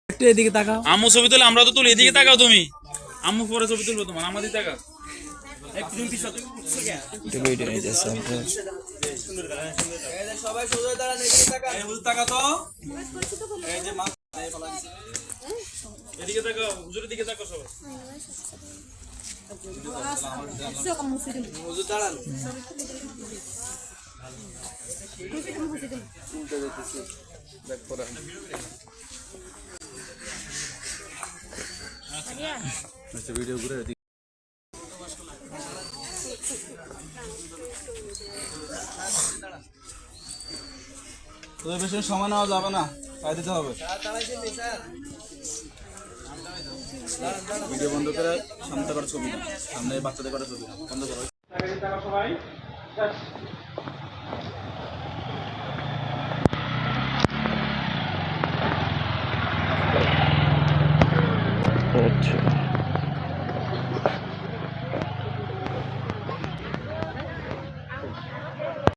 একটু এদিকে তাকাও। আম্মু ছবি তুলে আমরা তো তুলি, এদিকে তাকাও তুমি। আম্মু পরে ছবি তুলবো তোমার, আমাদের তাকাও। একটু তুমি পিছনে একটু ভিডিও নিতেছে সবাই সোজা দাঁড়ান, এদিকে তাকান। এই হুজুর তাকা তো, এই যে মা এদিকে তাকাও, হুজুরের দিকে তাকাও সবাই। হুজুর দাঁড়ান। আচ্ছা ভিডিও ঘুরে তোদের বেশি সময় নেওয়া যাবে না, তাই দিতে হবে। ভিডিও বন্ধ করে সামনে করার ছবি না, সামনে বাচ্চাদের করার ছবি না, বন্ধ করো। সবাই আচ্ছা